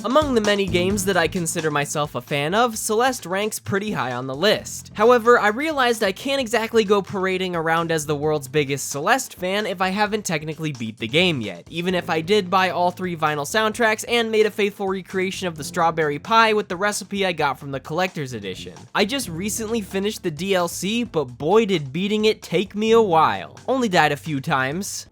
Among the many games that I consider myself a fan of, Celeste ranks pretty high on the list. However, I realized I can't exactly go parading around as the world's biggest Celeste fan if I haven't technically beat the game yet, even if I did buy all 3 vinyl soundtracks and made a faithful recreation of the strawberry pie with the recipe I got from the collector's edition. I just recently finished the DLC, but boy did beating it take me a while. Only died a few times.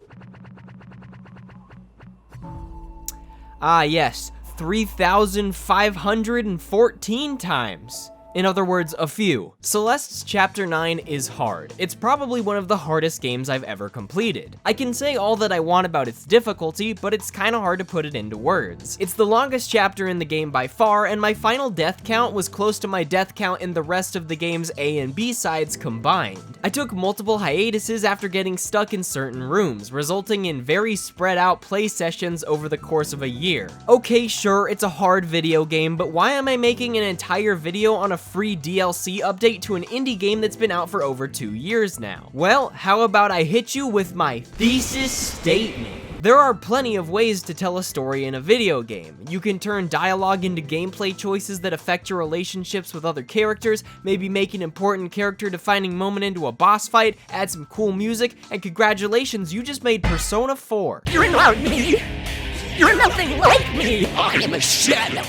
Ah yes, 3,514 times. In other words, a few. Celeste's Chapter 9 is hard. It's probably one of the hardest games I've ever completed. I can say all that I want about its difficulty, but it's kinda hard to put it into words. It's the longest chapter in the game by far, and my final death count was close to my death count in the rest of the game's A and B sides combined. I took multiple hiatuses after getting stuck in certain rooms, resulting in very spread out play sessions over the course of a year. Okay, sure, it's a hard video game, but why am I making an entire video on a free DLC update to an indie game that's been out for over 2 years now? Well, how about I hit you with my Thesis Statement? There are plenty of ways to tell a story in a video game. You can turn dialogue into gameplay choices that affect your relationships with other characters, maybe make an important character-defining moment into a boss fight, add some cool music, and congratulations, you just made Persona 4. You're not me! You're nothing like me! I am a shadow!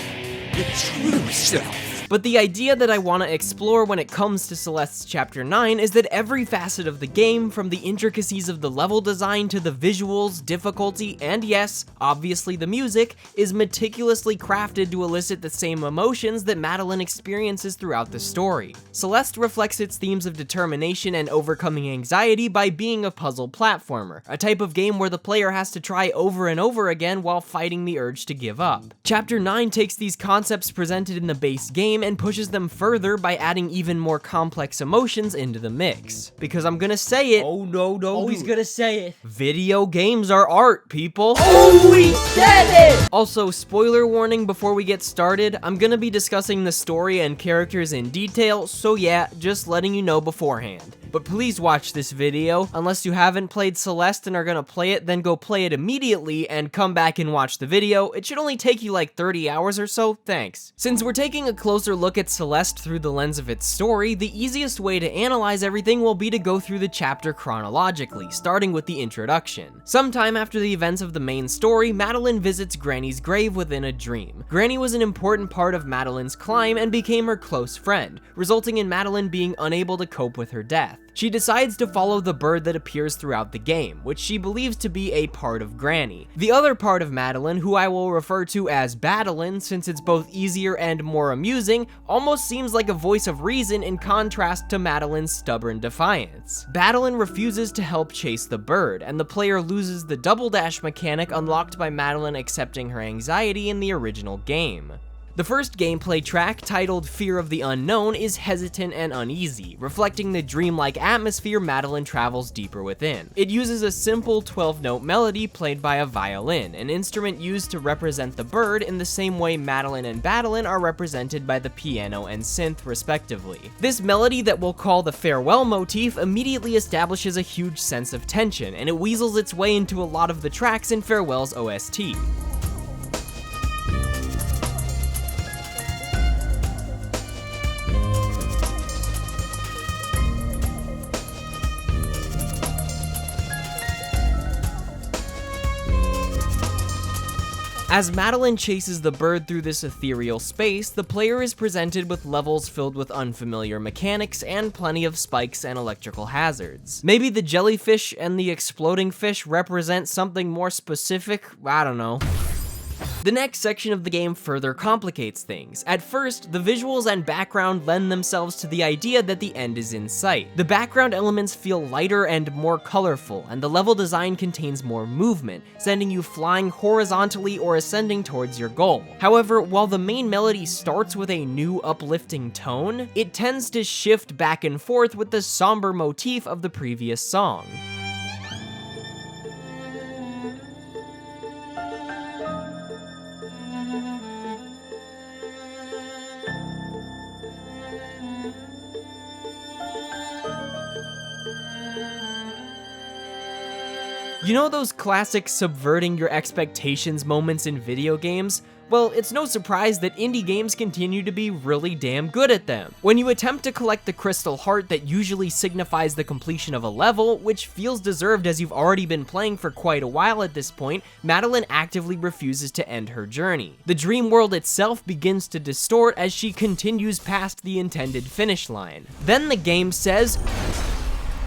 The true self! But the idea that I want to explore when it comes to Celeste's Chapter 9 is that every facet of the game, from the intricacies of the level design to the visuals, difficulty, and yes, obviously the music, is meticulously crafted to elicit the same emotions that Madeline experiences throughout the story. Celeste reflects its themes of determination and overcoming anxiety by being a puzzle platformer, a type of game where the player has to try over and over again while fighting the urge to give up. Chapter 9 takes these concepts presented in the base game and pushes them further by adding even more complex emotions into the mix. Because I'm gonna say it. Oh no, he's gonna say it. Video games are art, people. Oh, we said it! Also, spoiler warning before we get started, I'm gonna be discussing the story and characters in detail, so yeah, just letting you know beforehand. But please watch this video. Unless you haven't played Celeste and are gonna play it, then go play it immediately and come back and watch the video. It should only take you like 30 hours or so, thanks. Since we're taking a closer look at Celeste through the lens of its story, the easiest way to analyze everything will be to go through the chapter chronologically, starting with the introduction. Sometime after the events of the main story, Madeline visits Granny's grave within a dream. Granny was an important part of Madeline's climb and became her close friend, resulting in Madeline being unable to cope with her death. She decides to follow the bird that appears throughout the game, which she believes to be a part of Granny. The other part of Madeline, who I will refer to as Badeline since it's both easier and more amusing, almost seems like a voice of reason in contrast to Madeline's stubborn defiance. Badeline refuses to help chase the bird, and the player loses the double dash mechanic unlocked by Madeline accepting her anxiety in the original game. The first gameplay track, titled Fear of the Unknown, is hesitant and uneasy, reflecting the dreamlike atmosphere Madeline travels deeper within. It uses a simple 12-note melody played by a violin, an instrument used to represent the bird in the same way Madeline and Badeline are represented by the piano and synth, respectively. This melody that we'll call the farewell motif immediately establishes a huge sense of tension, and it weasels its way into a lot of the tracks in Farewell's OST. As Madeline chases the bird through this ethereal space, the player is presented with levels filled with unfamiliar mechanics and plenty of spikes and electrical hazards. Maybe the jellyfish and the exploding fish represent something more specific? I don't know. The next section of the game further complicates things. At first, the visuals and background lend themselves to the idea that the end is in sight. The background elements feel lighter and more colorful, and the level design contains more movement, sending you flying horizontally or ascending towards your goal. However, while the main melody starts with a new uplifting tone, it tends to shift back and forth with the somber motif of the previous song. You know those classic subverting your expectations moments in video games? Well, it's no surprise that indie games continue to be really damn good at them. When you attempt to collect the crystal heart that usually signifies the completion of a level, which feels deserved as you've already been playing for quite a while at this point, Madeline actively refuses to end her journey. The dream world itself begins to distort as she continues past the intended finish line. Then the game says,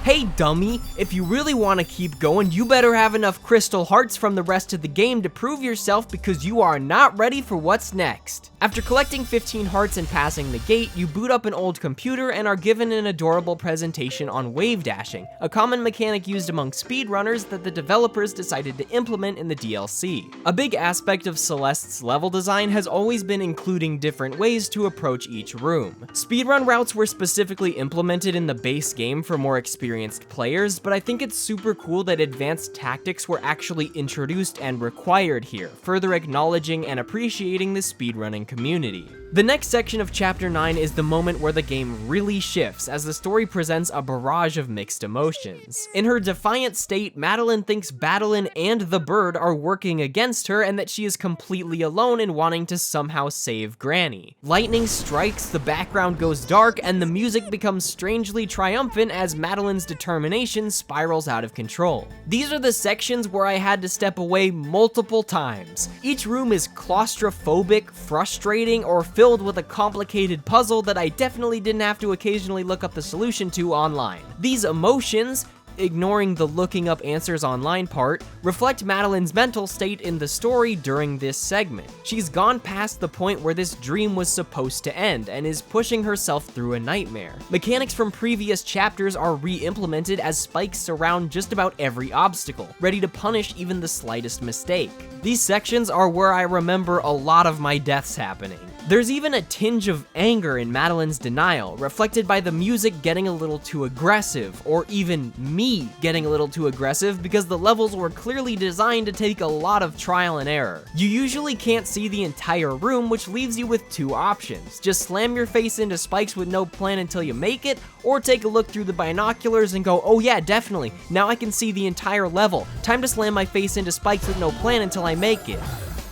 "Hey dummy, if you really want to keep going, you better have enough crystal hearts from the rest of the game to prove yourself because you are not ready for what's next." After collecting 15 hearts and passing the gate, you boot up an old computer and are given an adorable presentation on wave dashing, a common mechanic used among speedrunners that the developers decided to implement in the DLC. A big aspect of Celeste's level design has always been including different ways to approach each room. Speedrun routes were specifically implemented in the base game for more experienced players, but I think it's super cool that advanced tactics were actually introduced and required here, further acknowledging and appreciating the speedrunning community. The next section of Chapter 9 is the moment where the game really shifts, as the story presents a barrage of mixed emotions. In her defiant state, Madeline thinks Madeline and the bird are working against her and that she is completely alone in wanting to somehow save Granny. Lightning strikes, the background goes dark, and the music becomes strangely triumphant as Madeline's determination spirals out of control. These are the sections where I had to step away multiple times. Each room is claustrophobic, frustrating, or filled with a complicated puzzle that I definitely didn't have to occasionally look up the solution to online. These emotions, ignoring the looking up answers online part, reflect Madeline's mental state in the story during this segment. She's gone past the point where this dream was supposed to end and is pushing herself through a nightmare. Mechanics from previous chapters are re-implemented as spikes surround just about every obstacle, ready to punish even the slightest mistake. These sections are where I remember a lot of my deaths happening. There's even a tinge of anger in Madeline's denial, reflected by the music getting a little too aggressive, or even me getting a little too aggressive because the levels were clearly designed to take a lot of trial and error. You usually can't see the entire room, which leaves you with two options. Just slam your face into spikes with no plan until you make it, or take a look through the binoculars and go, oh yeah, definitely, now I can see the entire level. Time to slam my face into spikes with no plan until I make it.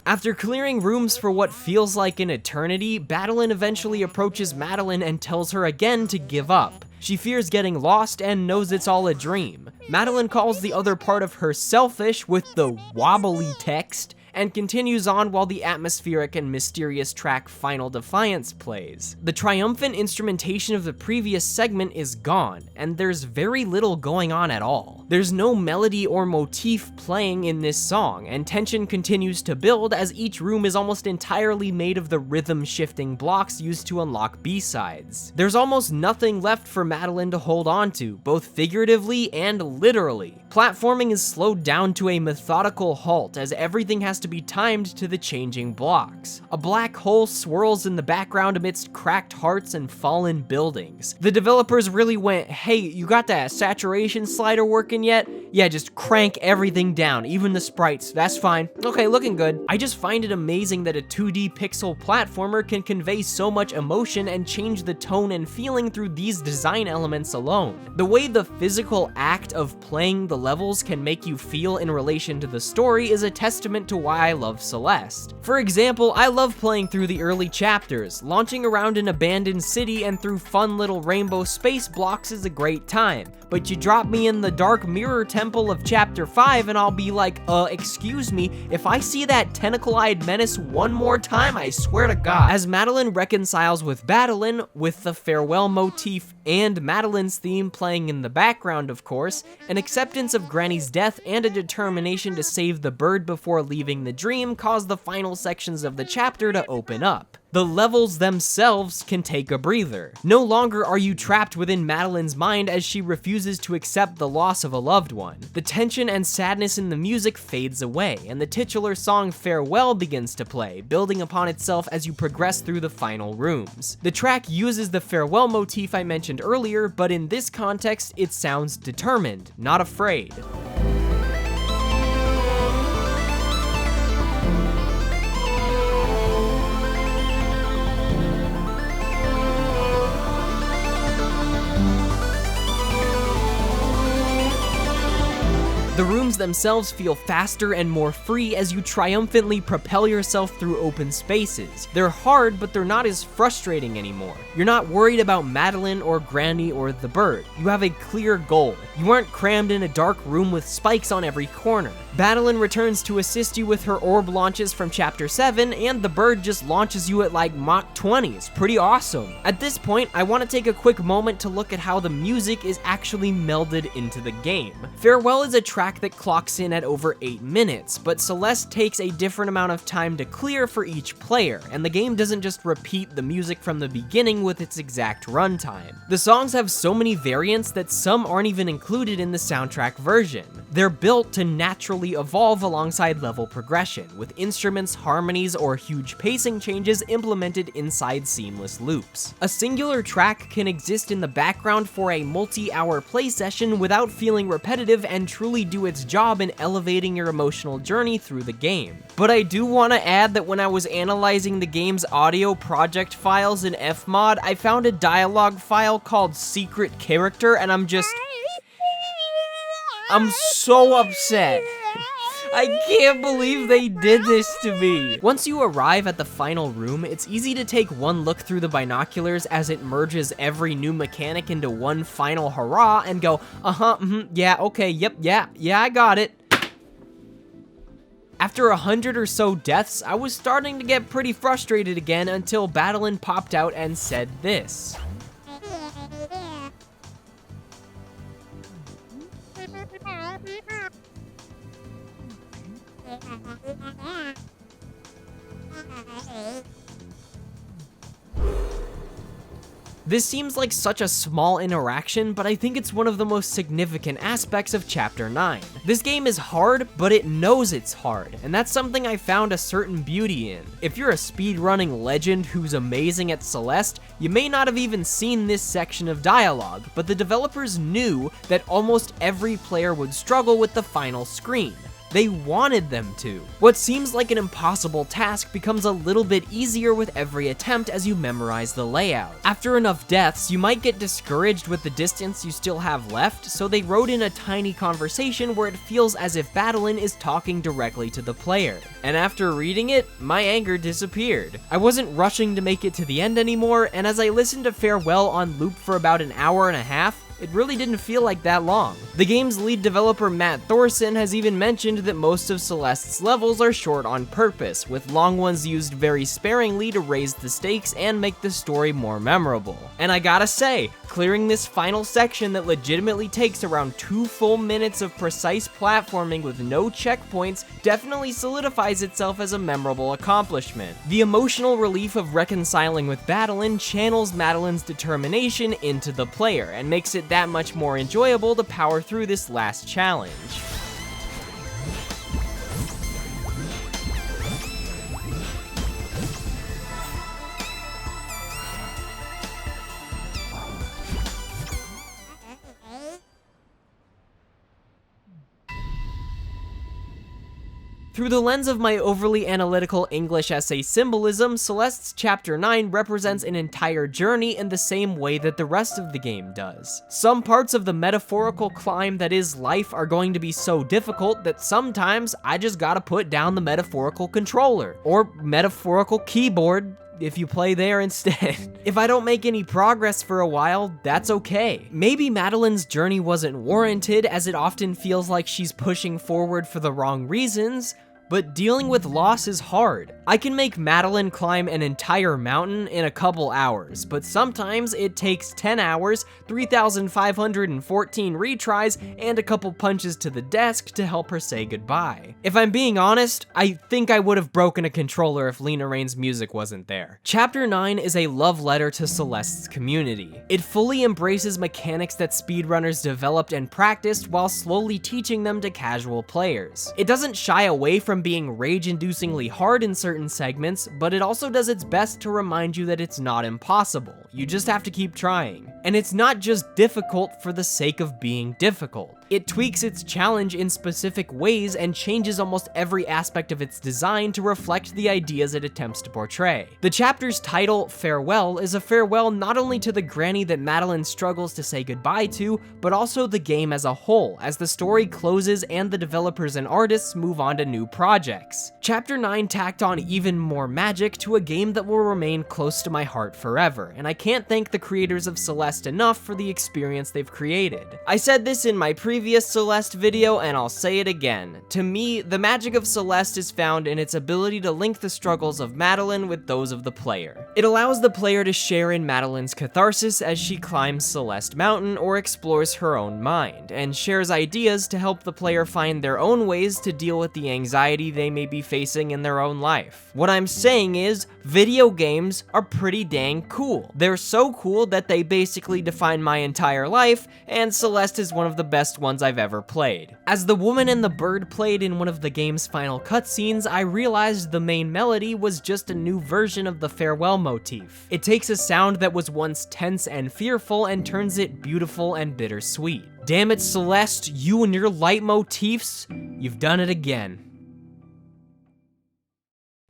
After clearing rooms for what feels like an eternity, Madeline eventually approaches Madeline and tells her again to give up. She fears getting lost and knows it's all a dream. Madeline calls the other part of her selfish with the wobbly text, and continues on while the atmospheric and mysterious track Final Defiance plays. The triumphant instrumentation of the previous segment is gone, and there's very little going on at all. There's no melody or motif playing in this song, and tension continues to build as each room is almost entirely made of the rhythm-shifting blocks used to unlock B-sides. There's almost nothing left for Madeline to hold on to, both figuratively and literally. Platforming is slowed down to a methodical halt as everything has to be timed to the changing blocks. A black hole swirls in the background amidst cracked hearts and fallen buildings. The developers really went, hey, you got that saturation slider working yet? Yeah, just crank everything down, even the sprites, that's fine. Okay, looking good. I just find it amazing that a 2D pixel platformer can convey so much emotion and change the tone and feeling through these design elements alone. The way the physical act of playing the levels can make you feel in relation to the story is a testament to why I love Celeste. For example, I love playing through the early chapters. Launching around an abandoned city and through fun little rainbow space blocks is a great time, but you drop me in the dark mirror temple of chapter 5 and I'll be like, excuse me, if I see that tentacle-eyed menace one more time, I swear to God. As Madeline reconciles with Madeline, with the farewell motif and Madeline's theme playing in the background, of course, an acceptance of Granny's death and a determination to save the bird before leaving the dream cause the final sections of the chapter to open up. The levels themselves can take a breather. No longer are you trapped within Madeline's mind as she refuses to accept the loss of a loved one. The tension and sadness in the music fades away, and the titular song Farewell begins to play, building upon itself as you progress through the final rooms. The track uses the farewell motif I mentioned earlier, but in this context, it sounds determined, not afraid. The rooms themselves feel faster and more free as you triumphantly propel yourself through open spaces. They're hard, but they're not as frustrating anymore. You're not worried about Madeline or Granny or the bird. You have a clear goal. You aren't crammed in a dark room with spikes on every corner. Madeline returns to assist you with her orb launches from Chapter 7, and the bird just launches you at like Mach 20s. Pretty awesome. At this point, I want to take a quick moment to look at how the music is actually melded into the game. Farewell is a track that clocks in at over 8 minutes, but Celeste takes a different amount of time to clear for each player, and the game doesn't just repeat the music from the beginning with its exact runtime. The songs have so many variants that some aren't even included in the soundtrack version. They're built to naturally evolve alongside level progression, with instruments, harmonies, or huge pacing changes implemented inside seamless loops. A singular track can exist in the background for a multi-hour play session without feeling repetitive and truly do its job in elevating your emotional journey through the game. But I do want to add that when I was analyzing the game's audio project files in Fmod, I found a dialogue file called Secret Character, and I'm so upset. I can't believe they did this to me. Once you arrive at the final room, it's easy to take one look through the binoculars as it merges every new mechanic into one final hurrah and go, yeah, okay, yep, yeah, I got it. After 100 or so deaths, I was starting to get pretty frustrated again until Madeline popped out and said this. This seems like such a small interaction, but I think it's one of the most significant aspects of Chapter 9. This game is hard, but it knows it's hard, and that's something I found a certain beauty in. If you're a speedrunning legend who's amazing at Celeste, you may not have even seen this section of dialogue, but the developers knew that almost every player would struggle with the final screen. They wanted them to. What seems like an impossible task becomes a little bit easier with every attempt as you memorize the layout. After enough deaths, you might get discouraged with the distance you still have left, so they wrote in a tiny conversation where it feels as if Madeline is talking directly to the player. And after reading it, my anger disappeared. I wasn't rushing to make it to the end anymore, and as I listened to Farewell on loop for about an hour and a half, it really didn't feel like that long. The game's lead developer Matt Thorson has even mentioned that most of Celeste's levels are short on purpose, with long ones used very sparingly to raise the stakes and make the story more memorable. And I gotta say, clearing this final section that legitimately takes around 2 full minutes of precise platforming with no checkpoints definitely solidifies itself as a memorable accomplishment. The emotional relief of reconciling with Madeline channels Madeline's determination into the player and makes it that much more enjoyable to power through this last challenge. Through the lens of my overly analytical English essay symbolism, Celeste's Chapter 9 represents an entire journey in the same way that the rest of the game does. Some parts of the metaphorical climb that is life are going to be so difficult that sometimes I just gotta put down the metaphorical controller, or metaphorical keyboard, if you play there instead. If I don't make any progress for a while, that's okay. Maybe Madeline's journey wasn't warranted, as it often feels like she's pushing forward for the wrong reasons, but dealing with loss is hard. I can make Madeline climb an entire mountain in a couple hours, but sometimes it takes 10 hours, 3,514 retries, and a couple punches to the desk to help her say goodbye. If I'm being honest, I think I would have broken a controller if Lena Raine's music wasn't there. Chapter 9 is a love letter to Celeste's community. It fully embraces mechanics that speedrunners developed and practiced while slowly teaching them to casual players. It doesn't shy away from being rage-inducingly hard in certain segments, but it also does its best to remind you that it's not impossible. You just have to keep trying. And it's not just difficult for the sake of being difficult. It tweaks its challenge in specific ways and changes almost every aspect of its design to reflect the ideas it attempts to portray. The chapter's title, Farewell, is a farewell not only to the granny that Madeline struggles to say goodbye to, but also the game as a whole, as the story closes and the developers and artists move on to new projects. Chapter 9 tacked on even more magic to a game that will remain close to my heart forever, and I can't thank the creators of Celeste enough for the experience they've created. I said this in my previous Celeste video, and I'll say it again. To me, the magic of Celeste is found in its ability to link the struggles of Madeline with those of the player. It allows the player to share in Madeline's catharsis as she climbs Celeste Mountain or explores her own mind, and shares ideas to help the player find their own ways to deal with the anxiety they may be facing in their own life. What I'm saying is, video games are pretty dang cool. They're so cool that they basically define my entire life, and Celeste is one of the best ones I've ever played. As the woman and the bird played in one of the game's final cutscenes, I realized the main melody was just a new version of the farewell motif. It takes a sound that was once tense and fearful and turns it beautiful and bittersweet. Damn it, Celeste, you and your leitmotifs, you've done it again.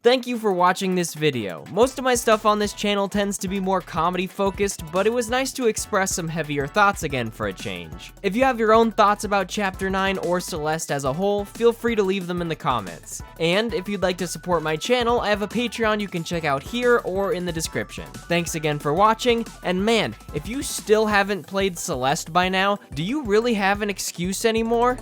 Thank you for watching this video. Most of my stuff on this channel tends to be more comedy focused, but it was nice to express some heavier thoughts again for a change. If you have your own thoughts about Chapter 9 or Celeste as a whole, feel free to leave them in the comments. And if you'd like to support my channel, I have a Patreon you can check out here or in the description. Thanks again for watching, and man, if you still haven't played Celeste by now, do you really have an excuse anymore?